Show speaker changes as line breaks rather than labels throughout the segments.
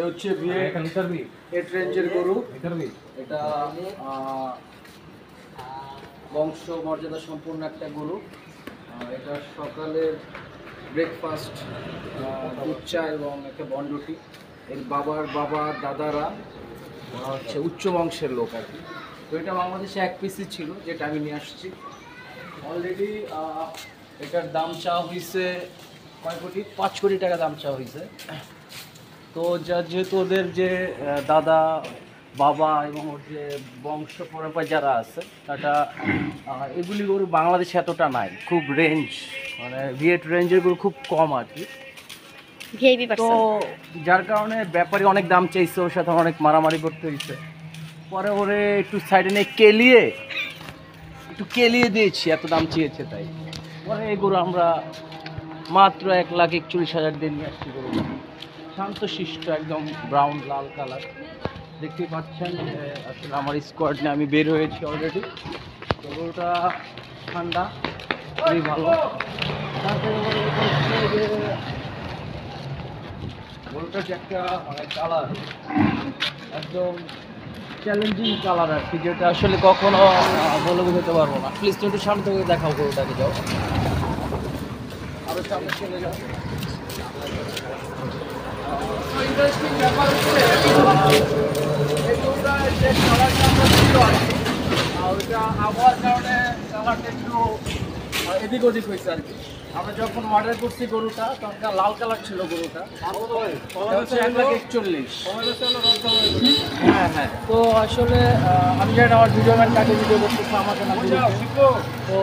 হচ্ছে এট রেঞ্জের গরু। এটা বংশ মর্যাদা সম্পূর্ণ একটা গরু। এটা সকালের ব্রেকফাস্ট দুধ চা এবং একটা বনরুটি। এর বাবা দাদারা হচ্ছে উচ্চ বংশের লোক আর কি। তো এটা বাংলাদেশে এক পিসই ছিল, যেটা আমি নিয়ে আসছি। অলরেডি এটার দাম চাওয়া হয়েছে কয় কোটি, 5 কোটি টাকা দাম চাওয়া হয়েছে। তো যেহেতু ওদের যে দাদা বাবা এবং ওর যে বংশ পরম্পরা যারা আছে তারা এগুলি গরু বাংলাদেশে এতটা নাই, খুব রেঞ্জ, মানে ভিয়েট রেঞ্জের গরু খুব কম আর কি। তো যার কারণে ব্যাপারী অনেক দাম চাইছে, ওর সাথে অনেক মারামারি করতে হয়েছে। পরে ওরে একটু সাইডে নিয়ে কেলিয়ে দিয়েছি, এত দাম চেয়েছে তাই। পরে এই গরু আমরা মাত্র 1,41,000 দিয়ে নিয়ে আসছি। গরু শান্তশিষ্ট, একদম ব্রাউন লাল কালার, দেখতেই পাচ্ছেন। আসলে আমার স্কোয়াড নিয়ে আমি বের হয়েছি অলরেডি। তো গরুটা ঠান্ডা, খুবই ভালো। তারপরে গরুটার যে একটা মানে কালার, একদম চ্যালেঞ্জিং কালার আর কি, যেটা আসলে কখনো বলে বোঝাতে পারবো না। প্লিজ তুমি একটু সামনে থেকে দেখাও গরুটাকে, যাও আরো সামনে চলে যাও। ইন্টারেস্টিং ব্যাপার হচ্ছে এই গরুটার যে কালারটা আমরা ছিল আর কি, ওইটা আবহাওয়ার কারণে কালারটা একটু এদিক ওদিক হয়েছে আর কি। আমরা যখন অর্ডার করছি গরুটা তখন লাল কালার ছিল গরুটা। 1,41,000। হ্যাঁ। তো আসলে আমি জানি আমার ভিডিও ম্যান কাকে ভিডিও করতেছে, আমাকে না। তো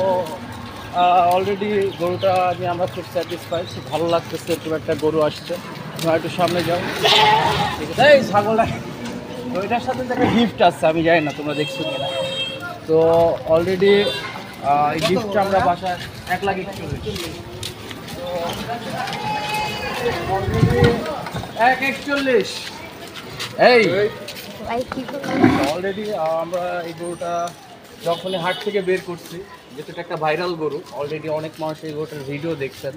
অলরেডি গরুটা নিয়ে আমরা খুব স্যাটিসফাইড, খুব ভালো লাগতেছে। খুব একটা গরু আসছে, তোমরা একটু সামনে যাও। ঠিক আছে, এই ছাগল তো এটার সাথে একটা গিফট আসছে, আমি জানি না তোমরা দেখছো কিনা। তো অলরেডি এই গিফটটা আমরা বাসায় 1,41,000। তো অলরেডি 1,41,000 এই অলরেডি আমরা এই গরুটা যখনই হাট থেকে বের করছি, যেহেতু একটা ভাইরাল গরু, অলরেডি অনেক মানুষ এই গরুটার ভিডিও দেখছেন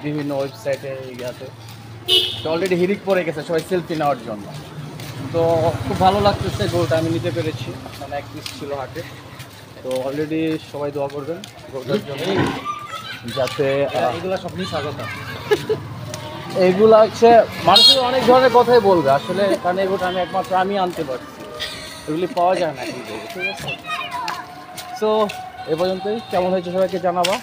বিভিন্ন ওয়েবসাইটে, ইয়াতে। তো অলরেডি হিরিক পড়ে গেছে সবাই সেলফি নেওয়ার জন্য। তো খুব ভালো লাগতেছে, গরুটা আমি নিতে পেরেছি, মানে এক পিস ছিল হাটে। তো অলরেডি সবাই দোয়া করবেন গরুটার জন্য, যাতে এগুলা সব নিয়ে স্বাগত। এইগুলা হচ্ছে মানুষের অনেক ধরনের কথাই বলবে আসলে, কারণ এগুলো আমি একমাত্র আমি আনতে পারছি, এগুলি পাওয়া যায় না। ঠিক আছে, সো এ পর্যন্তই। কেমন হয়েছে সবাইকে জানাবা।